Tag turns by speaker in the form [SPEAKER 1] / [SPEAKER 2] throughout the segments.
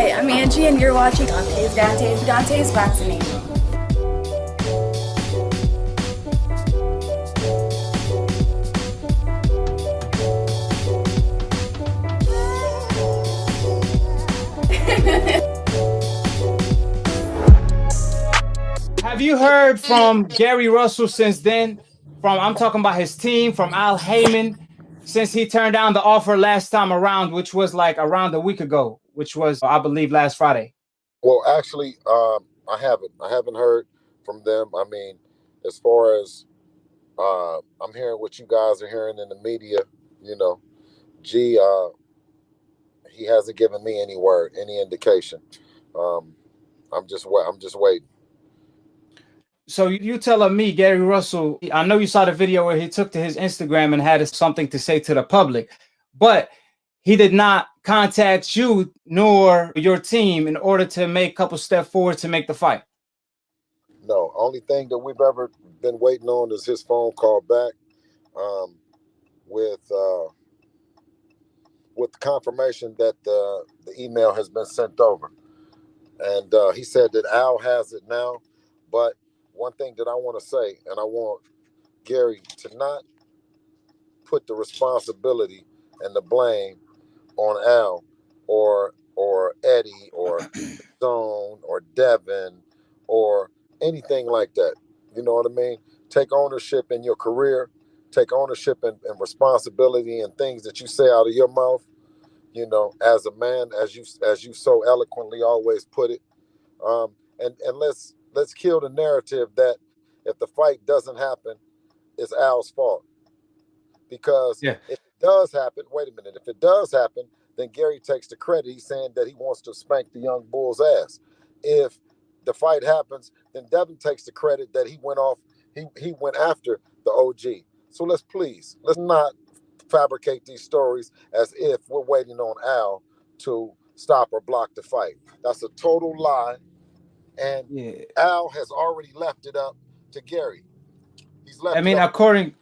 [SPEAKER 1] Hi, I'm Angie, and you're watching Dante's Boxing.
[SPEAKER 2] Have you heard from Gary Russell since then? I'm talking about his team, from Al Heyman, since he turned down the offer last time around, which was like around a week ago, which was, I believe, last Friday.
[SPEAKER 3] Well, actually, I haven't. I haven't heard from them. I mean, as far as I'm hearing what you guys are hearing in the media, you know, G, he hasn't given me any word, any indication. Um, I'm just waiting.
[SPEAKER 2] So you telling me Gary Russell, I know you saw the video where he took to his Instagram and had something to say to the public, but he did not contact you nor your team in order to make a couple steps forward to make the fight.
[SPEAKER 3] No, only thing that we've ever been waiting on is his phone call back, um, with confirmation that the email has been sent over. And he said that Al has it now. But one thing that I want to say, and I want Gary to not put the responsibility and the blame on Al or Eddie or Zone or Devin or anything like that. You know what I mean? Take ownership in your career, take ownership and responsibility and things that you say out of your mouth. You know, as a man, as you so eloquently always put it. And let's kill the narrative that if the fight doesn't happen, it's Al's fault. Because
[SPEAKER 2] Yeah.
[SPEAKER 3] if it does happen, wait a minute, if it does happen, then Gary takes the credit. He's saying that he wants to spank the young bull's ass. If the fight happens, then Devin takes the credit that he went after the OG. So let's not fabricate these stories as if we're waiting on Al to stop or block the fight. That's a total lie. And
[SPEAKER 2] Yeah.
[SPEAKER 3] Al has already left it up to Gary. He's
[SPEAKER 2] I
[SPEAKER 3] left it
[SPEAKER 2] mean,
[SPEAKER 3] up.
[SPEAKER 2] according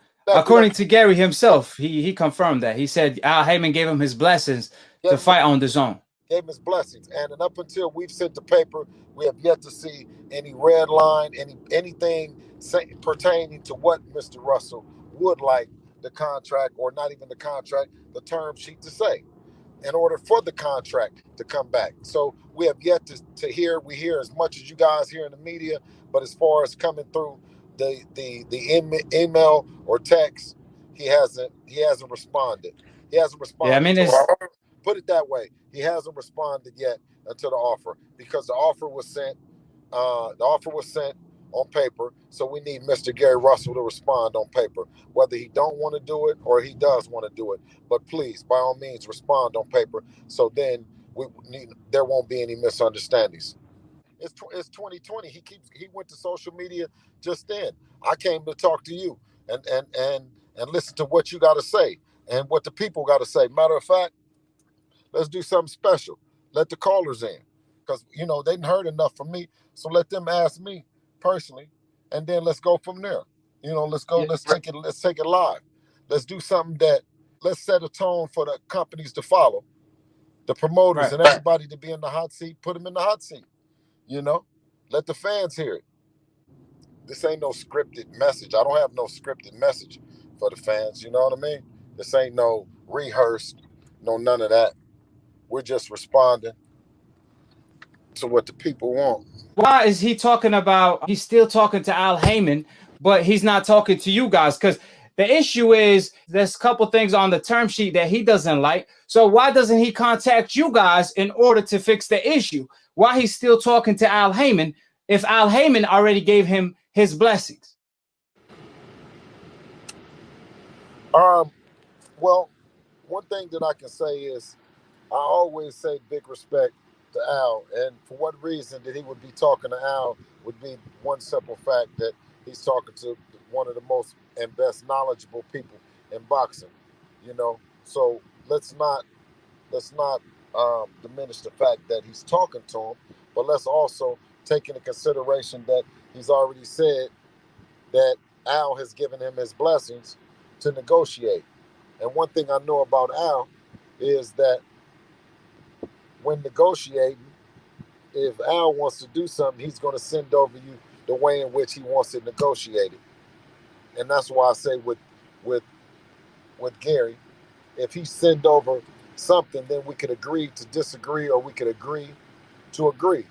[SPEAKER 2] to Gary himself, he confirmed that. He said Al Heyman gave him his blessings to fight on the zone.
[SPEAKER 3] Gave him his blessings. And up until we've sent the paper, we have yet to see any red line, anything pertaining to what Mr. Russell would like the contract, or not even the contract, the term sheet to say, in order for the contract to come back. So we have yet to hear. We hear as much as you guys hear in the media, but as far as coming through the email or text, he hasn't responded. He hasn't responded.
[SPEAKER 2] Yeah, I mean, it's
[SPEAKER 3] Put it that way. He hasn't responded yet until the offer, because the offer was sent. The offer was sent on paper, so we need Mr. Gary Russell to respond on paper, whether he don't want to do it or he does want to do it. But please, by all means, respond on paper, so then there won't be any misunderstandings. It's 2020. He went to social media just then. I came to talk to you and listen to what you got to say and what the people got to say. Matter of fact, let's do something special. Let the callers in, because they didn't heard enough from me. So let them ask me personally, and then let's go from there. Let's go.
[SPEAKER 2] yeah,
[SPEAKER 3] Let's take it. Let's take it live. Let's do something that let's set a tone for the companies to follow, the promoters
[SPEAKER 2] right.
[SPEAKER 3] and everybody to be in the hot seat. Put them in the hot seat. Let the fans hear it. This ain't no scripted message. I don't have no scripted message for the fans. You know what I mean? This ain't no rehearsed, no none of that. We're just responding to what the people want.
[SPEAKER 2] Why is he talking about? He's still talking to Al Heyman, but he's not talking to you guys, because the issue is there's a couple things on the term sheet that he doesn't like. So why doesn't he contact you guys in order to fix the issue? Why he's still talking to Al Heyman if Al Heyman already gave him his blessings?
[SPEAKER 3] Well, one thing that I can say is I always say big respect to Al, and for what reason that he would be talking to Al would be one simple fact that he's talking to one of the most and best knowledgeable people in boxing. So let's not diminish the fact that he's talking to him, but let's also take into consideration that he's already said that Al has given him his blessings to negotiate. And one thing I know about Al is that when negotiating, if Al wants to do something, he's going to send over you the way in which he wants it negotiated. And that's why I say with with Gary, if he send over something, then we could agree to disagree, or we could agree to agree.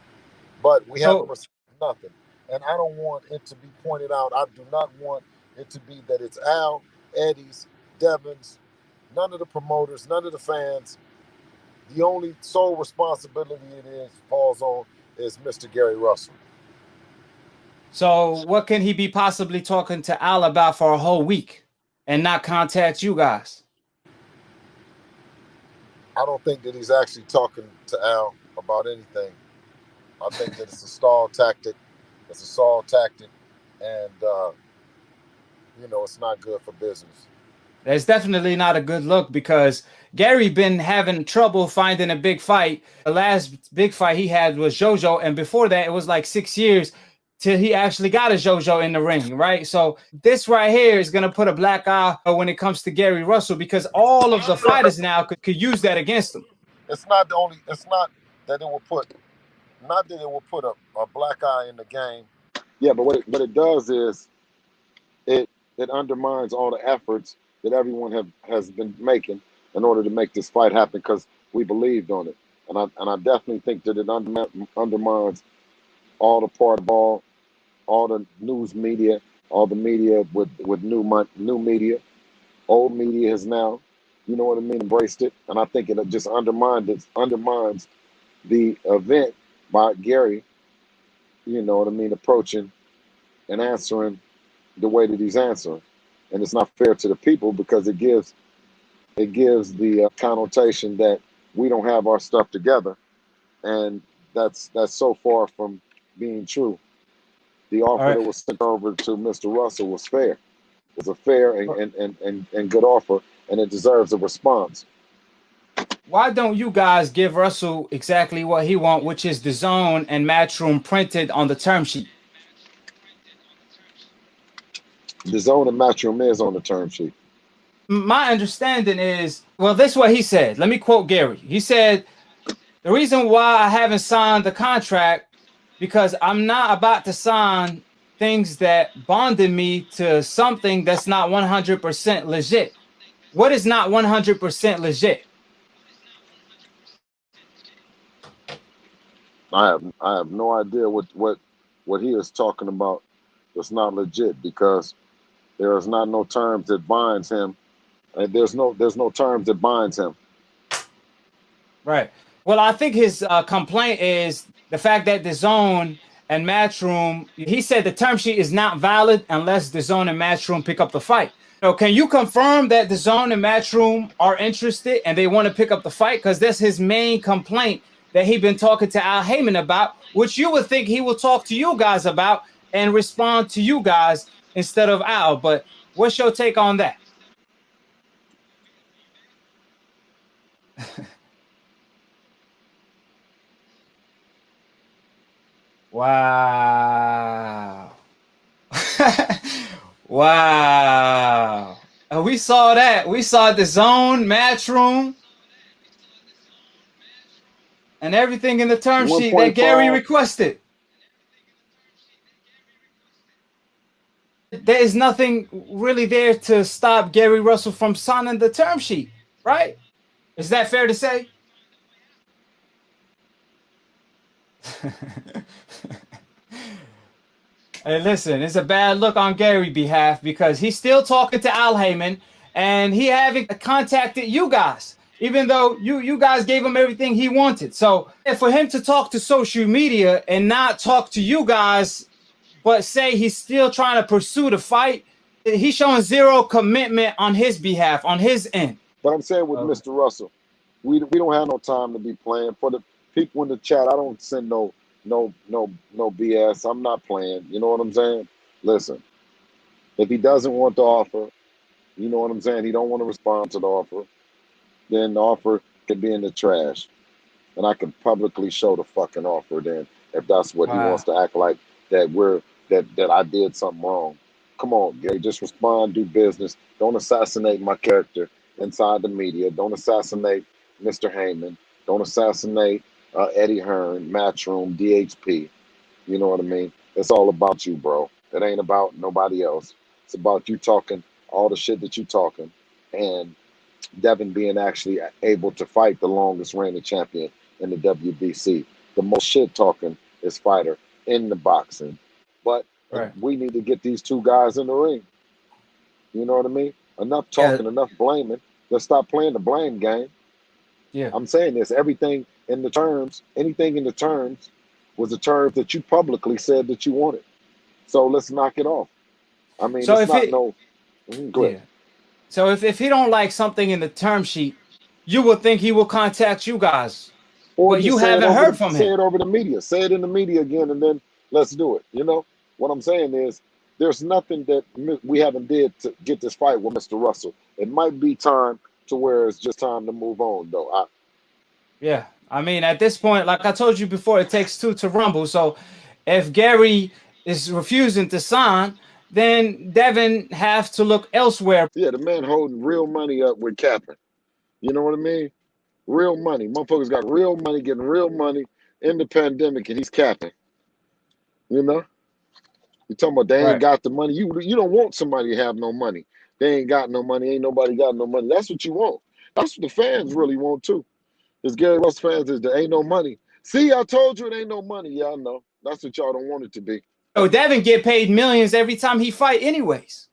[SPEAKER 3] But we haven't
[SPEAKER 2] So
[SPEAKER 3] received nothing. And I don't want it to be pointed out. I do not want it to be that it's Al, Eddie's, Devin's, none of the promoters, none of the fans. The only sole responsibility it is falls on is Mr. Gary Russell.
[SPEAKER 2] so what can he be possibly talking to Al about for a whole week and not contact you guys?
[SPEAKER 3] I don't think that he's actually talking to Al about anything. I think that it's a stall tactic. It's a stall tactic, and it's not good for business.
[SPEAKER 2] That's definitely not a good look because Gary been having trouble finding a big fight. The last big fight he had was JoJo, and before that, it was like 6 years till he actually got a JoJo in the ring, right? So this right here is gonna put a black eye when it comes to Gary Russell because all of the fighters now could use that against him.
[SPEAKER 3] It's not the only. It's not that it will put. Not that it will put a black eye in the game. Yeah, but what it does is it undermines all the efforts that everyone has been making in order to make this fight happen because we believed on it, and I definitely think that it undermines all the part of all the news media, all the media with new media. Old media has now, you know what I mean, embraced it, and I think it just undermines the event by Gary, you know what I mean, approaching and answering the way that he's answering, and it's not fair to the people because it gives the connotation that we don't have our stuff together, and that's so far from being true. The
[SPEAKER 2] All
[SPEAKER 3] offer
[SPEAKER 2] right.
[SPEAKER 3] that was sent over to Mr. Russell was fair. It was a fair and good offer, and it deserves a response.
[SPEAKER 2] Why don't you guys give Russell exactly what he want, which is the zone and Matchroom printed on the term sheet?
[SPEAKER 3] The zone and Matchroom is on the term sheet.
[SPEAKER 2] My understanding is, well, this is what he said. Let me quote Gary. He said, the reason why I haven't signed the contract because I'm not about to sign things that bonded me to something that's not 100% legit. What is not 100% legit?
[SPEAKER 3] I have no idea what he is talking about. That's not legit because there is not no terms that binds him, and there's no terms that binds him.
[SPEAKER 2] Right. Well, I think his complaint is the fact that the zone and Matchroom, he said the term sheet is not valid unless the zone and Matchroom pick up the fight. So can you confirm that the zone and Matchroom are interested and they want to pick up the fight? Because that's his main complaint that he's been talking to Al Heyman about, which you would think he will talk to you guys about and respond to you guys instead of Al. But what's your take on that? Wow. Wow. We saw that. We saw the zone, Matchroom, and everything in the term sheet that Gary
[SPEAKER 3] 1.5.
[SPEAKER 2] requested. There is nothing really there to stop Gary Russell from signing the term sheet, right? Is that fair to say? Hey, listen, it's a bad look on Gary's behalf because he's still talking to Al Heyman and he haven't contacted you guys, even though you guys gave him everything he wanted. So for him to talk to social media and not talk to you guys, but say he's still trying to pursue the fight, he's showing zero commitment on his behalf, on his end.
[SPEAKER 3] But I'm saying with Mr. Russell, we don't have no time to be playing. For the people in the chat, I don't send no BS. I'm not playing. You know what I'm saying? Listen, if he doesn't want the offer, you know what I'm saying? He don't want to respond to the offer, then the offer could be in the trash. And I can publicly show the fucking offer then if that's what he wants
[SPEAKER 2] Wow.
[SPEAKER 3] to act like that I did something wrong. Come on, Gary, just respond, do business. Don't assassinate my character inside the media. Don't assassinate Mr. Heyman. Don't assassinate Eddie Hearn, Matchroom, DHP. You know what I mean? It's all about you, bro. It ain't about nobody else. It's about you talking all the shit that you talking, and Devin being actually able to fight the longest reigning champion in the WBC. The most shit talking is fighter in the boxing. But
[SPEAKER 2] Right.
[SPEAKER 3] we need to get these two guys in the ring. You know what I mean? Enough
[SPEAKER 2] Yeah.
[SPEAKER 3] talking, enough blaming. Let's stop playing the blame game.
[SPEAKER 2] Yeah.
[SPEAKER 3] I'm saying this, everything in the terms, anything in the terms was the terms that you publicly said that you wanted. So let's knock it off. I mean,
[SPEAKER 2] So
[SPEAKER 3] it's
[SPEAKER 2] if
[SPEAKER 3] not
[SPEAKER 2] it,
[SPEAKER 3] no, go ahead.
[SPEAKER 2] yeah. So if he don't like something in the term sheet, you would think he will contact you guys,
[SPEAKER 3] Or
[SPEAKER 2] but you
[SPEAKER 3] just say it
[SPEAKER 2] haven't
[SPEAKER 3] over
[SPEAKER 2] heard
[SPEAKER 3] the
[SPEAKER 2] from
[SPEAKER 3] say
[SPEAKER 2] him.
[SPEAKER 3] it over the media. Say it in the media again, and then let's do it. You know what I'm saying is there's nothing that we haven't did to get this fight with Mr. Russell. It might be time to where it's just time to move on, though.
[SPEAKER 2] Yeah. I mean, at this point, like I told you before, it takes two to rumble. So if Gary is refusing to sign, then Devin have to look elsewhere.
[SPEAKER 3] Yeah, the man holding real money up with capping. You know what I mean? Real money. Motherfuckers got real money, getting real money in the pandemic, and he's capping. You know? You talking about they ain't
[SPEAKER 2] Right.
[SPEAKER 3] got the money. You don't want somebody to have no money. They ain't got no money. Ain't nobody got no money. That's what you want. That's what the fans really want too. Is Gary Russell fans is there ain't no money. See, I told you it ain't no money. Yeah, I know. That's what y'all don't want it to be.
[SPEAKER 2] So Devin get paid millions every time he fight anyways.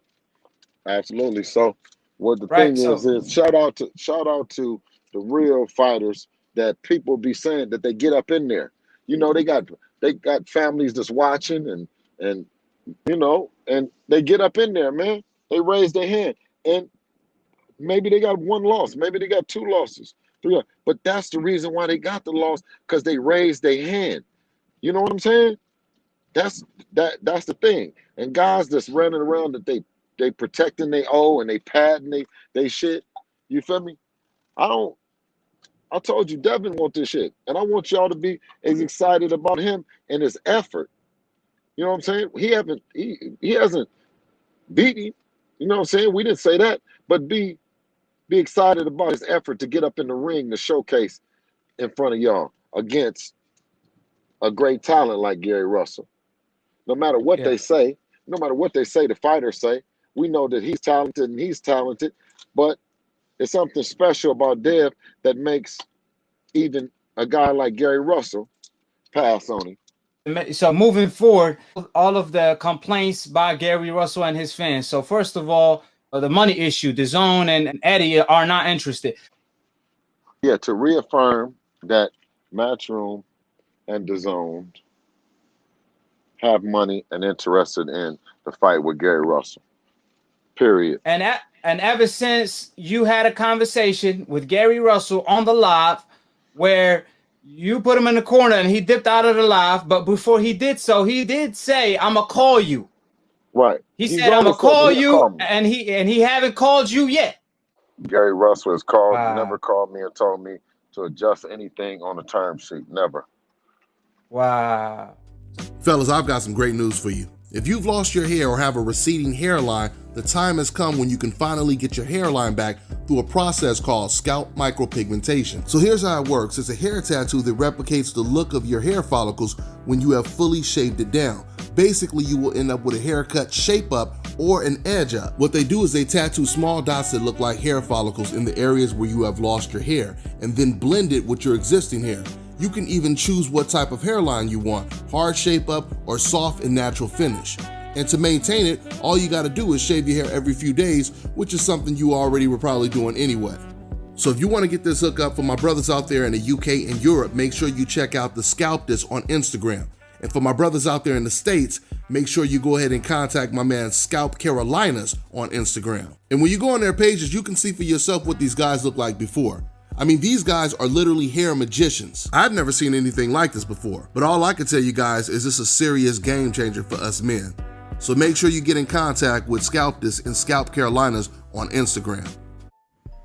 [SPEAKER 3] Absolutely. So what the
[SPEAKER 2] Right.
[SPEAKER 3] thing
[SPEAKER 2] So
[SPEAKER 3] is shout out to the real fighters that people be saying that they get up in there. You know, they got families that's watching and you know, and they get up in there, man. They raise their hand. And maybe they got one loss, maybe they got two losses, three. But that's the reason why they got the loss, because they raised their hand. You know what I'm saying? That's that's the thing. And guys that's running around that they protecting they owe and they padding they shit. You feel me? I don't I told you Devin want this shit. And I want y'all to be as excited about him and his effort. You know what I'm saying? He hasn't beat him. You know what I'm saying? We didn't say that, but be excited about his effort to get up in the ring to showcase in front of y'all against a great talent like Gary Russell. No matter what
[SPEAKER 2] yeah.
[SPEAKER 3] they say, no matter what they say, the fighters say, we know that he's talented, but it's something special about Dev that makes even a guy like Gary Russell pass on him.
[SPEAKER 2] So moving forward, all of the complaints by Gary Russell and his fans. So first of all, the money issue, the Zone and Eddie are not interested.
[SPEAKER 3] Yeah, to reaffirm that Matchroom and DAZN have money and interested in the fight with Gary Russell. Period.
[SPEAKER 2] And ever since you had a conversation with Gary Russell on the live where you put him in the corner and he dipped out of the live, but before he did so, he did say, "I'ma call you."
[SPEAKER 3] Right.
[SPEAKER 2] He
[SPEAKER 3] He's
[SPEAKER 2] said, "I'ma
[SPEAKER 3] always said that
[SPEAKER 2] call
[SPEAKER 3] he'll
[SPEAKER 2] you,"
[SPEAKER 3] call me.
[SPEAKER 2] and he haven't called you yet.
[SPEAKER 3] Gary Russell has called, never
[SPEAKER 2] Wow.
[SPEAKER 3] called me and told me to adjust anything on the term sheet. Never.
[SPEAKER 2] Wow.
[SPEAKER 4] Fellas, I've got some great news for you. If you've lost your hair or have a receding hairline, the time has come when you can finally get your hairline back through a process called scalp micropigmentation. So here's how it works. It's a hair tattoo that replicates the look of your hair follicles when you have fully shaved it down. Basically, you will end up with a haircut shape up or an edge up. What they do is they tattoo small dots that look like hair follicles in the areas where you have lost your hair and then blend it with your existing hair. You can even choose what type of hairline you want, hard shape up or soft and natural finish. And to maintain it, all you gotta do is shave your hair every few days, which is something you already were probably doing anyway. So if you wanna get this hookup for my brothers out there in the UK and Europe, make sure you check out the Scalp This on Instagram. And for my brothers out there in the States, make sure you go ahead and contact my man Scalp Carolinas on Instagram. And when you go on their pages, you can see for yourself what these guys look like before. I mean, these guys are literally hair magicians. I've never seen anything like this before, but all I can tell you guys is this is a serious game changer for us men. So make sure you get in contact with Scalp This and Scalp Carolinas on Instagram.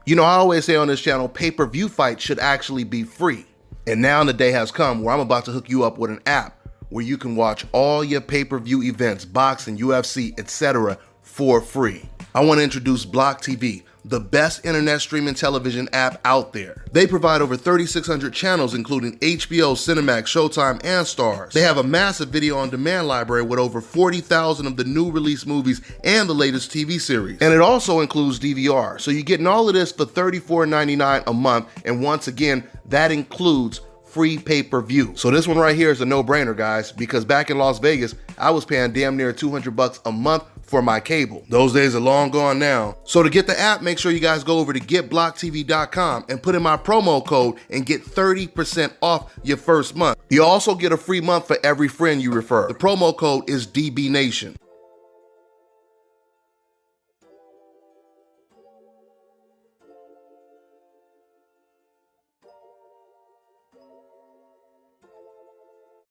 [SPEAKER 4] You know, I always say on this channel, pay-per-view fights should actually be free. And now the day has come where I'm about to hook you up with an app where you can watch all your pay-per-view events, boxing, UFC, etc. for free. I want to introduce Block TV, the best internet streaming television app out there. They provide over 3,600 channels, including HBO, Cinemax, Showtime, and Starz. They have a massive video on demand library with over 40,000 of the new release movies and the latest TV series. And it also includes DVR. So you're getting all of this for $34.99 a month. And once again, that includes free pay-per-view. So this one right here is a no-brainer, guys, because back in Las Vegas, I was paying damn near $200 a month for my cable. Those days are long gone now. So to get the app, make sure you guys go over to getblocktv.com and put in my promo code and get 30% off your first month. You also get a free month for every friend you refer. The promo code is DBNation.